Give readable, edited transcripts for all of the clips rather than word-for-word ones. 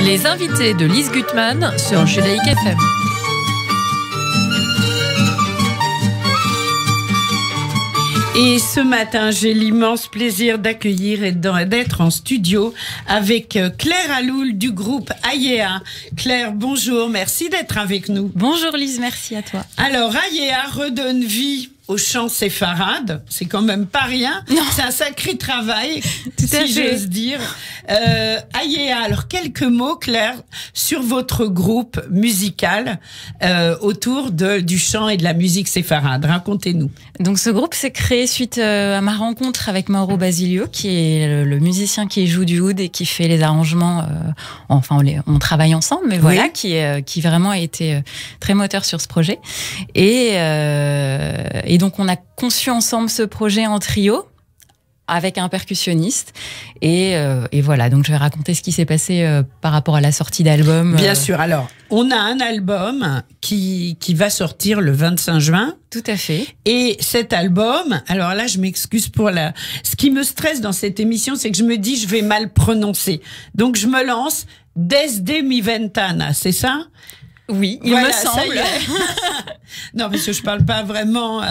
Les invités de Lise Gutmann sur Judaïque FM. Et ce matin, j'ai l'immense plaisir d'accueillir et d'être en studio avec Claire Alloul du groupe Ayea. Claire, bonjour, merci d'être avec nous. Bonjour Lise, merci à toi. Alors, Ayea redonne vie au chant séfarade, c'est quand même pas rien. Non. C'est un sacré travail, si j'ose dire. Ayea, alors quelques mots, Claire, sur votre groupe musical autour du chant et de la musique séfarade. Racontez-nous. Donc ce groupe s'est créé suite à ma rencontre avec Mauro Basilio, qui est le musicien qui joue du oud et qui fait les arrangements. On travaille ensemble, mais voilà, oui. qui vraiment a été très moteur sur ce projet. Et donc, on a conçu ensemble ce projet en trio avec un percussionniste. Et voilà, donc je vais raconter ce qui s'est passé par rapport à la sortie d'album. Bien sûr. Alors, on a un album qui va sortir le 25 juin. Tout à fait. Et cet album, alors là, je m'excuse pour ce qui me stresse dans cette émission, c'est que je me dis, je vais mal prononcer. Donc, je me lance. Desde mi ventana, c'est ça ? Oui, il me semble. Non, parce que je parle pas vraiment,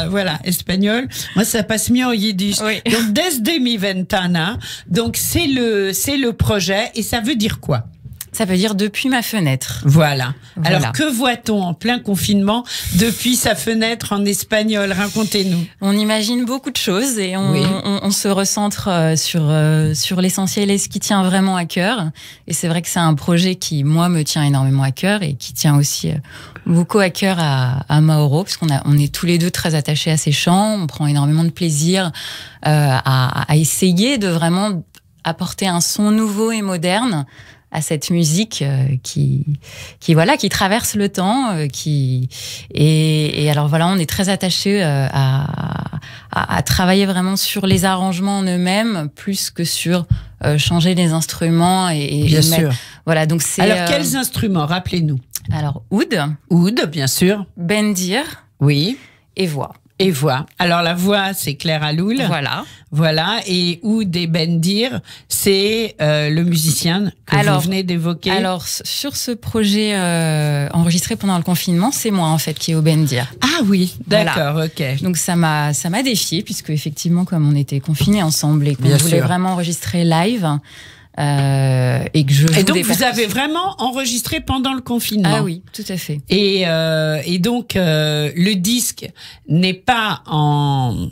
espagnol. Moi, ça passe mieux en yiddish. Oui. Donc, Desde mi ventana. Donc, c'est le projet. Et ça veut dire quoi? Ça veut dire depuis ma fenêtre. Voilà. Alors, que voit-on en plein confinement depuis sa fenêtre en espagnol? Racontez-nous. On imagine beaucoup de choses et on se recentre sur l'essentiel et ce qui tient vraiment à cœur. Et c'est vrai que c'est un projet qui, moi, me tient énormément à cœur et qui tient aussi beaucoup à cœur à Mauro, puisqu'on est tous les deux très attachés à ses chants. On prend énormément de plaisir à essayer de vraiment apporter un son nouveau et moderne à cette musique qui traverse le temps, et alors voilà, on est très attachés à travailler vraiment sur les arrangements en eux-mêmes plus que sur changer les instruments bien sûr. Voilà, donc c'est. Alors quels instruments, rappelez-nous? Alors oud, bien sûr. bendir, oui, et voix. Et voix. Alors la voix, c'est Claire Alloul. Voilà. Et oud et bendir, c'est le musicien que vous venez d'évoquer. Alors sur ce projet enregistré pendant le confinement, c'est moi en fait qui est au bendir. Ah oui, d'accord, voilà. Ok. Donc ça m'a défiée, puisque effectivement, comme on était confinés ensemble et qu'on voulait vraiment enregistrer live. Et donc vous avez vraiment enregistré pendant le confinement? Ah oui, tout à fait. Et donc le disque n'est pas en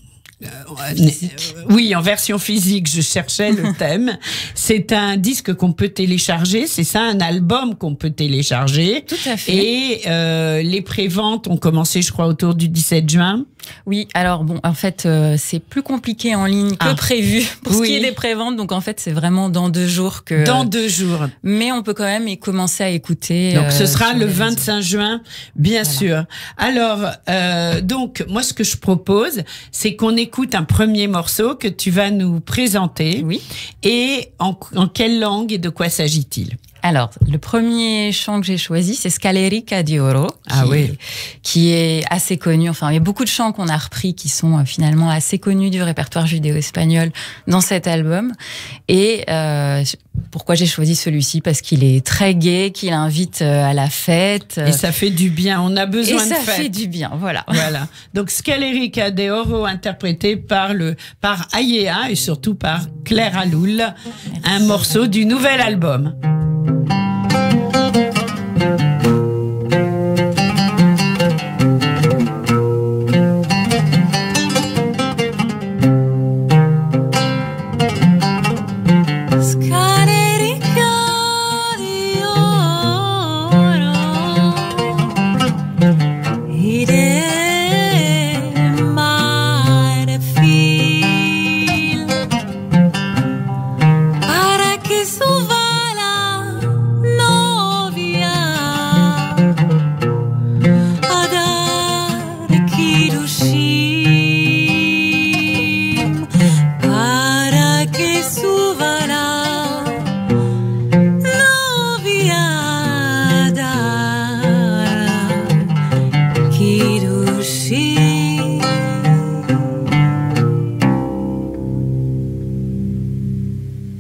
en version physique, je cherchais le thème. C'est un disque qu'on peut télécharger, c'est ça, un album qu'on peut télécharger. Tout à fait. Et les préventes ont commencé, je crois, autour du 17 juin. Oui, alors bon, en fait, c'est plus compliqué en ligne que prévu pour ce qui est des préventes. Donc en fait, c'est vraiment dans 2 jours que. Dans 2 jours. Mais on peut quand même y commencer à écouter. Donc ce sera le 25 juin, bien sûr. Alors, donc moi, ce que je propose, c'est qu'on écoute un premier morceau que tu vas nous présenter. Oui. Et en quelle langue et de quoi s'agit-il? Alors, le premier chant que j'ai choisi, c'est Scalerica di Oro, qui est assez connu. Enfin, il y a beaucoup de chants qu'on a repris qui sont finalement assez connus du répertoire judéo-espagnol dans cet album. Et pourquoi j'ai choisi celui-ci? Parce qu'il est très gai, qu'il invite à la fête. Et ça fait du bien, on a besoin de fête. Et ça fait du bien, voilà. Donc, Scalerica di Oro, interprété par Ayea et surtout par Claire Alloul, un morceau du nouvel album.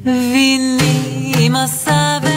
Vinni ma saber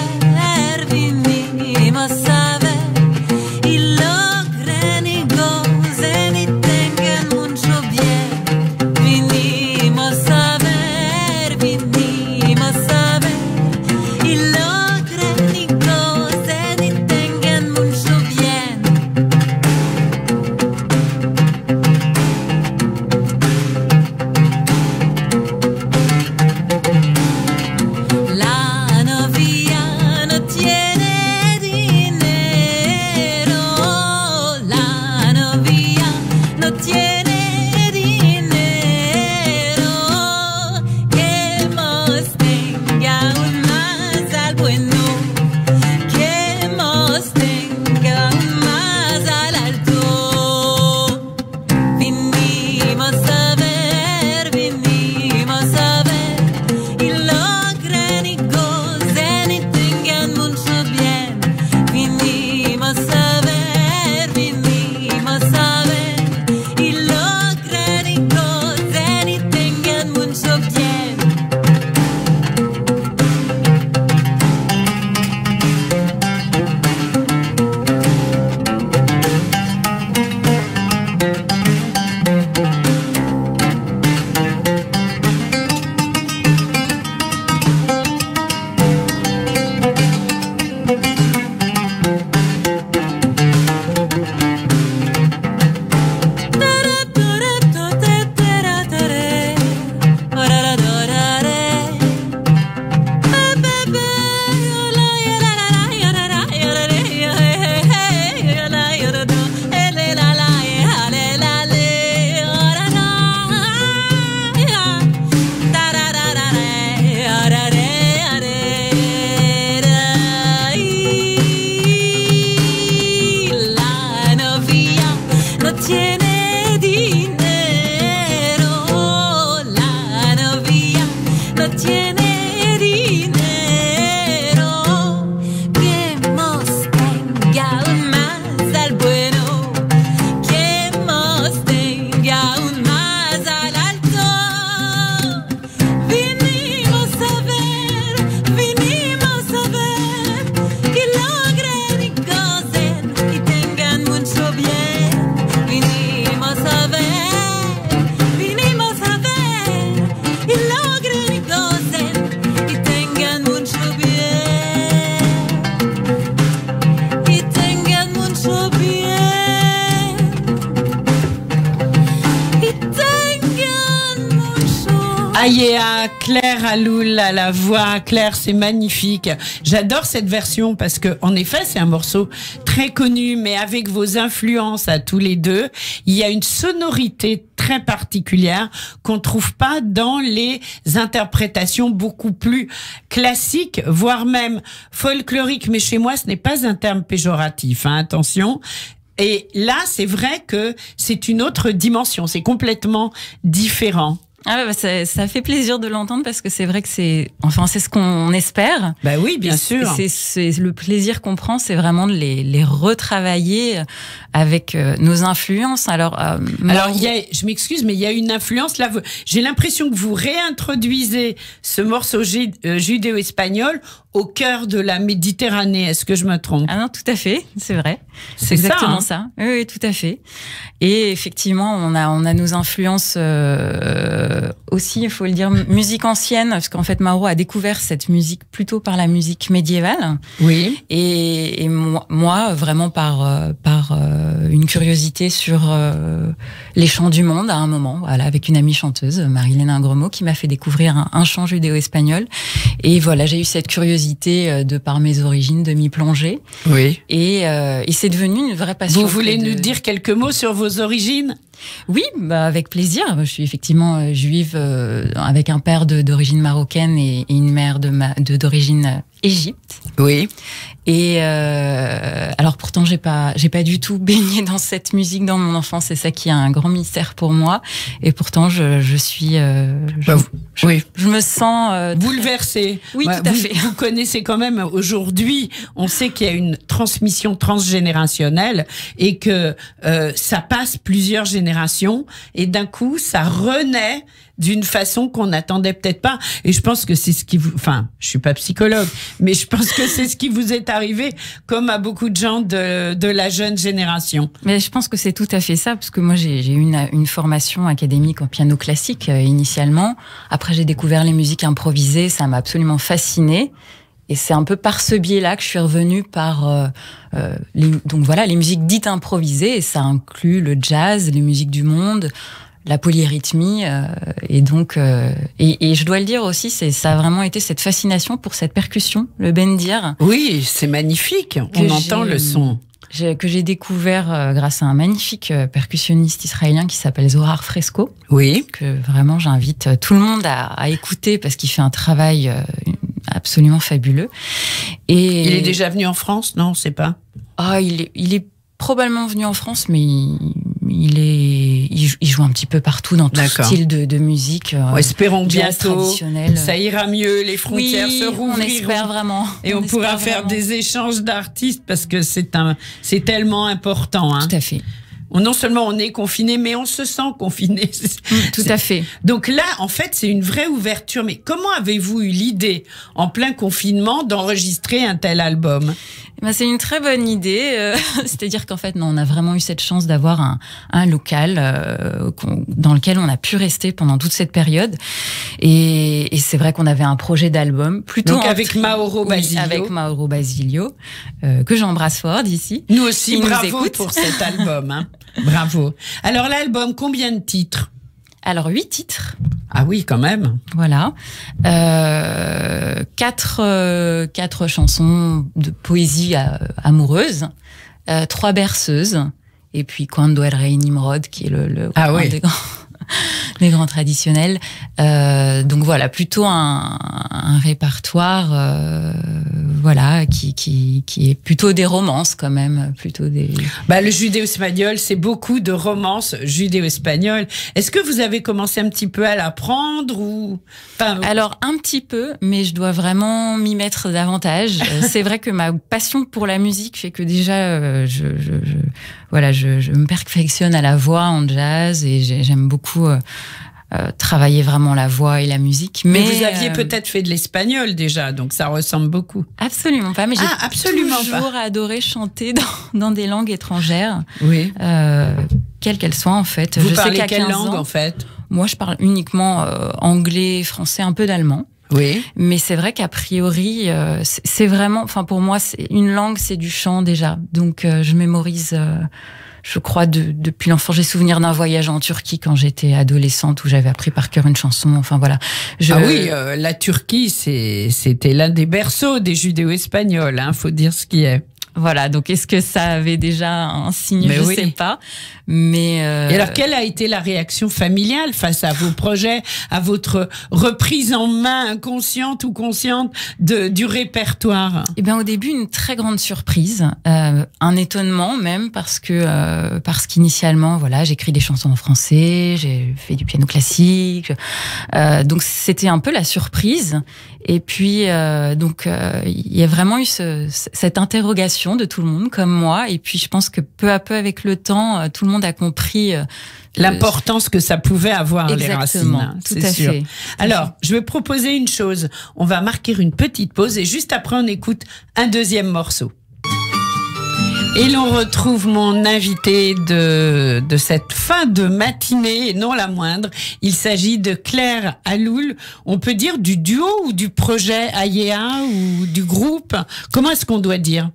Ayea, Claire Aloul à la voix. Claire, c'est magnifique. J'adore cette version parce que, en effet, c'est un morceau très connu, mais avec vos influences à tous les deux, il y a une sonorité très particulière qu'on trouve pas dans les interprétations beaucoup plus classiques, voire même folkloriques. Mais chez moi, ce n'est pas un terme péjoratif, hein, attention. Et là, c'est vrai que c'est une autre dimension. C'est complètement différent. Ah bah ça fait plaisir de l'entendre parce que c'est vrai que c'est ce qu'on espère. Bah oui, bien sûr. C'est le plaisir qu'on prend, c'est vraiment de les retravailler avec nos influences. Alors je m'excuse, mais il y a une influence là. J'ai l'impression que vous réintroduisez ce morceau judéo-espagnol au cœur de la Méditerranée. Est-ce que je me trompe? Ah non, tout à fait, c'est vrai. C'est exactement ça. Oui, tout à fait. Et effectivement, on a nos influences aussi, il faut le dire, musique ancienne, parce qu'en fait, Mauro a découvert cette musique plutôt par la musique médiévale. Oui. Et moi, vraiment par une curiosité sur les chants du monde à un moment, voilà, avec une amie chanteuse, Marilène Ingremot, qui m'a fait découvrir un chant judéo-espagnol. Et voilà, j'ai eu cette curiosité de par mes origines de m'y plonger. Oui. Et c'est devenu une vraie passion. Vous voulez nous dire quelques mots sur vos origines? Oui, avec plaisir. Je suis effectivement juive avec un père d'origine marocaine et une mère d'origine Égypte. Oui. Et alors pourtant j'ai pas du tout baigné dans cette musique dans mon enfance. C'est ça qui est un grand mystère pour moi. Et pourtant je suis je me sens bouleversée. Oui, tout à fait. Vous connaissez quand même aujourd'hui. On sait qu'il y a une transmission transgénérationnelle et que ça passe plusieurs générations et d'un coup ça renaît d'une façon qu'on n'attendait peut-être pas. Et je pense que c'est ce qui vous... Enfin, je suis pas psychologue, mais je pense que c'est ce qui vous est arrivé, comme à beaucoup de gens de la jeune génération. Mais je pense que c'est tout à fait ça, parce que moi, j'ai eu une formation académique en piano classique initialement. Après, j'ai découvert les musiques improvisées. Ça m'a absolument fascinée. Et c'est un peu par ce biais-là que je suis revenue par les musiques dites improvisées. Et ça inclut le jazz, les musiques du monde, la polyrythmie, et donc et je dois le dire aussi, ça a vraiment été cette fascination pour cette percussion, le bendir. Oui, c'est magnifique. On entend le son. Que j'ai découvert grâce à un magnifique percussionniste israélien qui s'appelle Zohar Fresco. Oui. Que vraiment j'invite tout le monde à écouter parce qu'il fait un travail absolument fabuleux. Et il est déjà venu en France, non, c'est pas. Ah, il est probablement venu en France, mais il joue un petit peu partout dans tout style de musique. Espérons bientôt ça ira mieux, les frontières se rouvriront. On espère vraiment. Et on pourra faire des échanges d'artistes parce que c'est tellement important. Hein. Tout à fait. Non seulement on est confiné, mais on se sent confiné. Tout à fait. Donc là, en fait, c'est une vraie ouverture. Mais comment avez-vous eu l'idée, en plein confinement, d'enregistrer un tel album ? C'est une très bonne idée. C'est-à-dire qu'en fait, on a vraiment eu cette chance d'avoir un local dans lequel on a pu rester pendant toute cette période. Et c'est vrai qu'on avait un projet d'album plutôt. Donc avec Mauro Basilio. Oui, avec Mauro Basilio, que j'embrasse fort d'ici. Nous aussi, bravo pour cet album. Hein. Bravo. Alors l'album, combien de titres ? Alors 8 titres. Ah oui, quand même. Voilà. 4 chansons de poésie amoureuse, 3 berceuses, et puis Cuando el Rey Nimrod, qui est le des grands traditionnels. Donc voilà, plutôt un répertoire qui est plutôt des romances quand même, plutôt des... le judéo-espagnol, c'est beaucoup de romances judéo-espagnoles. Est-ce que vous avez commencé un petit peu à l'apprendre ou... Alors un petit peu, mais je dois vraiment m'y mettre davantage. C'est vrai que ma passion pour la musique fait que déjà je me perfectionne à la voix en jazz et j'aime beaucoup travailler vraiment la voix et la musique. Mais vous aviez peut-être fait de l'espagnol déjà, donc ça ressemble beaucoup. Absolument pas, mais j'ai toujours adoré chanter dans des langues étrangères. Oui. Quelles qu'elles soient en fait. Vous parlez quelle langue en fait ? Moi, je parle uniquement anglais, français, un peu d'allemand. Oui. Mais c'est vrai qu'a priori, c'est vraiment, pour moi, une langue, c'est du chant déjà. Donc, je mémorise je crois, depuis l'enfance. J'ai souvenir d'un voyage en Turquie quand j'étais adolescente où j'avais appris par cœur une chanson. Enfin voilà. Ah oui, la Turquie, c'était l'un des berceaux des judéo-espagnols, hein, faut dire ce qui est. Voilà, donc est-ce que ça avait déjà un signe? Je sais pas. Mais Et alors, quelle a été la réaction familiale face à vos projets, à votre reprise en main inconsciente ou consciente du répertoire? Eh bien, au début, une très grande surprise, un étonnement même, parce qu'initialement, voilà, j'écris des chansons en français, j'ai fait du piano classique, donc c'était un peu la surprise. Et puis, il y a vraiment eu cette interrogation de tout le monde, comme moi. Et puis, je pense que peu à peu, avec le temps, tout le monde a compris l'importance que ça pouvait avoir, exactement, les racines. Tout à sûr. fait. Alors, je vais proposer une chose. On va marquer une petite pause et juste après, on écoute un deuxième morceau. Et l'on retrouve mon invité de cette fin de matinée, et non la moindre. Il s'agit de Claire Alloul. On peut dire du duo ou du projet Ayea ou du groupe? Comment est-ce qu'on doit dire?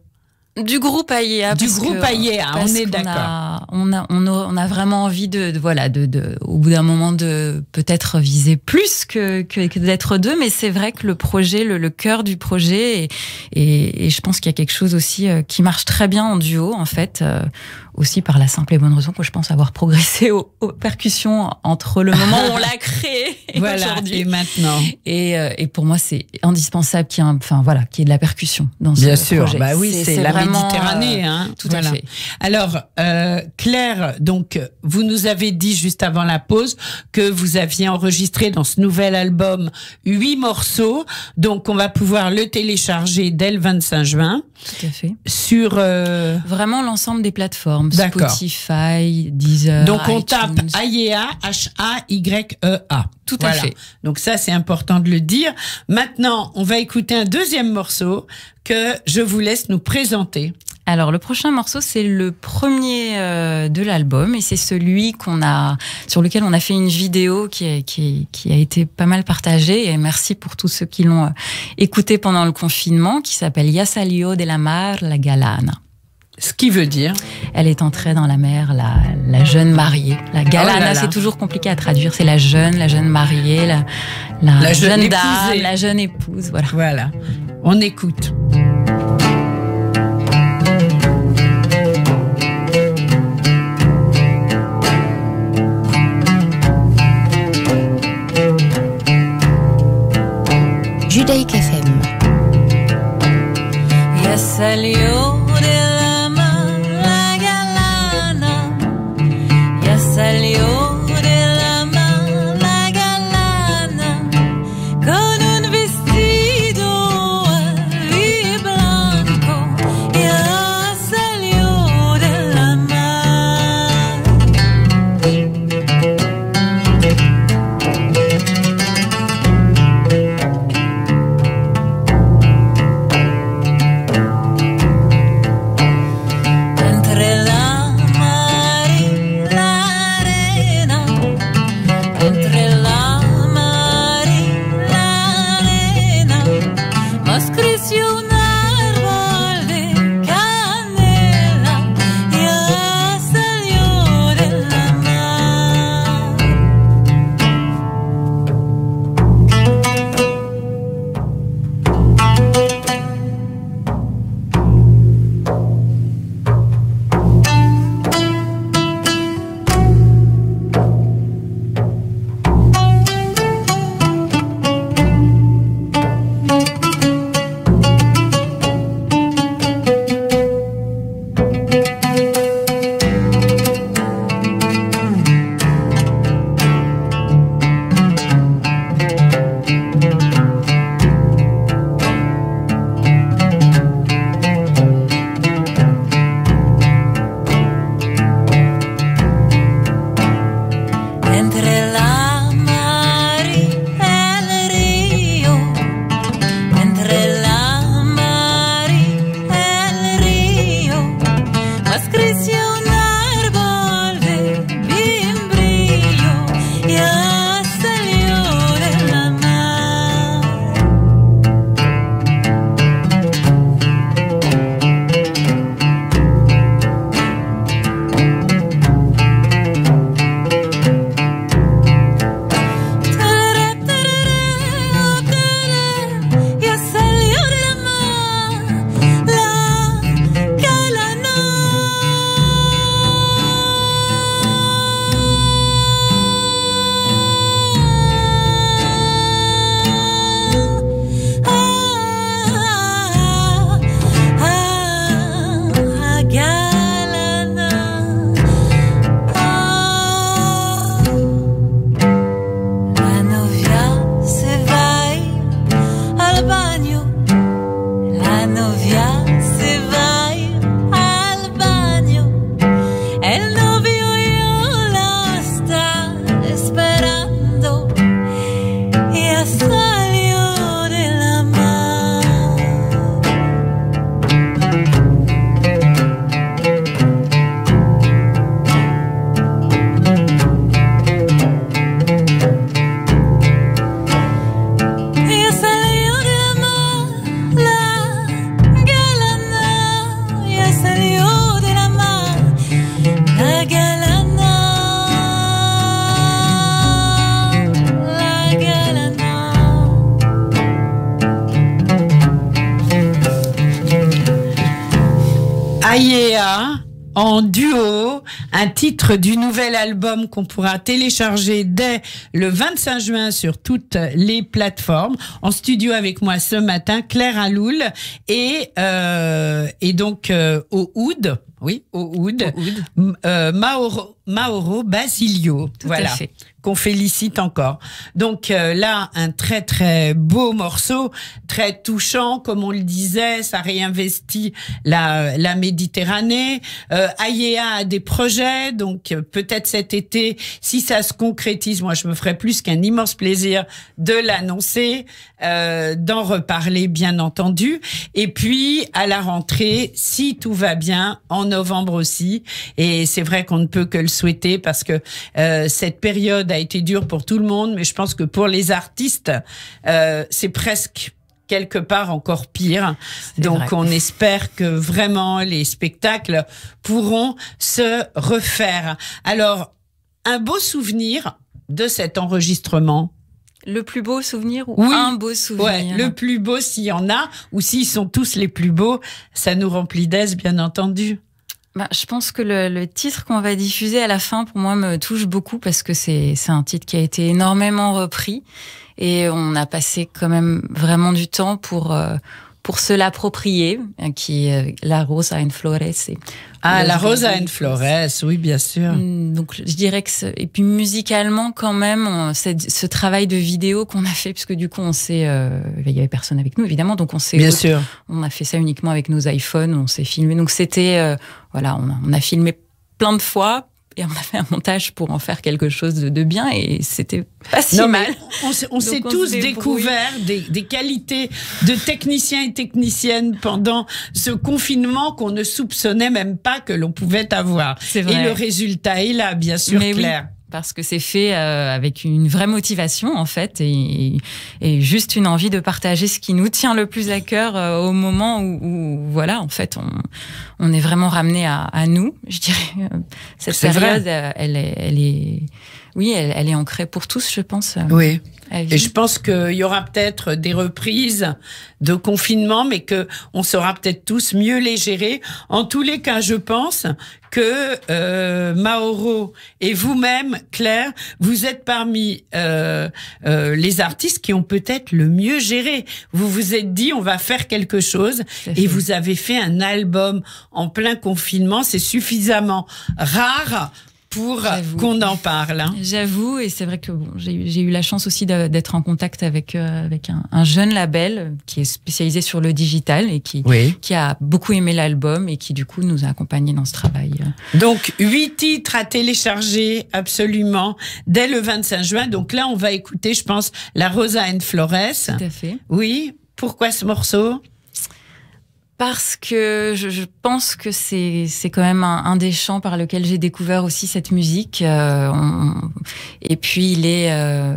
Du groupe Ayea. Du groupe Ayea, on est d'accord. On a vraiment envie au bout d'un moment de peut-être viser plus que d'être deux, mais c'est vrai que le projet, le cœur du projet, et je pense qu'il y a quelque chose aussi qui marche très bien en duo, en fait, aussi par la simple et bonne raison que je pense avoir progressé aux percussions entre le moment où on l'a créé et aujourd'hui. Et maintenant. Et pour moi, c'est indispensable qu'il y ait de la percussion dans ce projet. Bien sûr, bah oui, c'est la Méditerranée, hein. Tout à fait. Alors, Claire, donc, vous nous avez dit juste avant la pause que vous aviez enregistré dans ce nouvel album 8 morceaux. Donc, on va pouvoir le télécharger dès le 25 juin. Tout à fait. Sur vraiment l'ensemble des plateformes. D'accord. Spotify, Deezer, donc on iTunes. tape Ayea, Hayea. Tout à fait. Donc ça, c'est important de le dire. Maintenant, on va écouter un deuxième morceau que je vous laisse nous présenter. Alors, le prochain morceau, c'est le premier de l'album et c'est celui sur lequel on a fait une vidéo qui a été pas mal partagée. Et merci pour tous ceux qui l'ont écouté pendant le confinement, qui s'appelle Ya salió de la mar la galana. Ce qui veut dire? Elle est entrée dans la mer, la jeune mariée. La galana, c'est toujours compliqué à traduire. C'est la jeune mariée, la jeune dame, la jeune épouse. Voilà. On écoute. Judaïque FM. Ya salió de la mar la galana, ya salió de la mar la galana, con un vestido y blanco, ya salió de la mar. Ayea en duo, un titre du nouvel album qu'on pourra télécharger dès le 25 juin sur toutes les plateformes. En studio avec moi ce matin, Claire Aloul et donc au oud. Oui, au oud. Mauro Basilio. Tout voilà. À fait. Qu'on félicite encore. Donc là, un très très beau morceau, très touchant, comme on le disait, ça réinvestit la Méditerranée. Ayea a des projets, donc peut-être cet été, si ça se concrétise, moi je me ferai plus qu'un immense plaisir de l'annoncer, d'en reparler bien entendu. Et puis à la rentrée, si tout va bien, en novembre aussi. Et c'est vrai qu'on ne peut que le souhaiter parce que cette période a été dur pour tout le monde, mais je pense que pour les artistes, c'est presque quelque part encore pire. Donc on espère que vraiment les spectacles pourront se refaire. Alors, un beau souvenir de cet enregistrement. Le plus beau souvenir ou oui, un beau souvenir? Ouais, le plus beau s'il y en a, ou s'ils sont tous les plus beaux, ça nous remplit d'aise, bien entendu. Je pense que le titre qu'on va diffuser à la fin, pour moi, me touche beaucoup parce que c'est un titre qui a été énormément repris et on a passé quand même vraiment du temps pour se l'approprier, qui est La Rosa en Flores. La Rosa en Flores, oui, bien sûr. Donc, je dirais que et puis musicalement, quand même, ce travail de vidéo qu'on a fait, puisque du coup, il y avait personne avec nous, évidemment, donc bien sûr. On a fait ça uniquement avec nos iPhones, on s'est filmé. Donc, c'était, on a filmé plein de fois. Et on a fait un montage pour en faire quelque chose de bien et c'était pas si mal. On s'est tous découvert des qualités de techniciens et techniciennes pendant ce confinement qu'on ne soupçonnait même pas que l'on pouvait avoir. C'est vrai. Et le résultat est là, bien sûr, Claire. Oui. Parce que c'est fait avec une vraie motivation, en fait, et juste une envie de partager ce qui nous tient le plus à cœur au moment où voilà, en fait, on est vraiment ramené à nous, je dirais. Cette période, elle est ancrée pour tous, je pense. Oui. Et je pense qu'il y aura peut-être des reprises de confinement, mais que on saura peut-être tous mieux les gérer. En tous les cas, je pense que Mauro et vous-même, Claire, vous êtes parmi les artistes qui ont peut-être le mieux géré. Vous vous êtes dit, on va faire quelque chose, et vous avez fait un album en plein confinement. C'est suffisamment rare pour qu'on en parle. J'avoue, et c'est vrai que j'ai eu la chance aussi d'être en contact avec un jeune label qui est spécialisé sur le digital et qui a beaucoup aimé l'album et qui du coup nous a accompagnés dans ce travail. Donc 8 titres à télécharger absolument dès le 25 juin. Donc là on va écouter, je pense, La Rosa en Flores. Tout à fait. Oui, pourquoi ce morceau ? Parce que je pense que c'est quand même un des chants par lequel j'ai découvert aussi cette musique. Et puis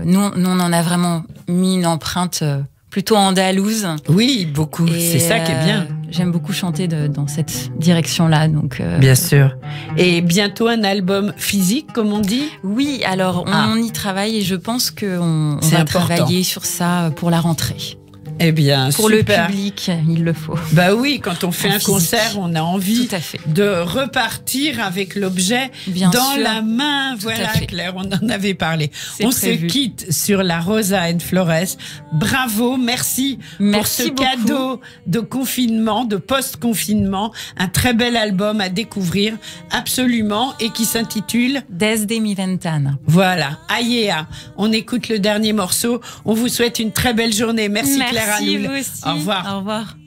nous on en a vraiment mis une empreinte plutôt andalouse. Oui, beaucoup. C'est ça qui est bien. J'aime beaucoup chanter dans cette direction-là. Donc bien sûr. Et bientôt un album physique, comme on dit ? Oui, alors on y travaille et je pense qu'on va travailler sur ça pour la rentrée. Eh bien, pour super. Le public, il le faut. Bah oui, quand on fait un concert, on a envie de repartir avec l'objet dans la main. Voilà, Claire, on en avait parlé. On se quitte sur La Rosa en Flores. Bravo, merci pour ce cadeau de confinement, de post-confinement. Un très bel album à découvrir, absolument, et qui s'intitule Desde mi ventana. Voilà, Ayea. On écoute le dernier morceau. On vous souhaite une très belle journée. Merci Claire. Merci, vous aussi. Au revoir. Au revoir.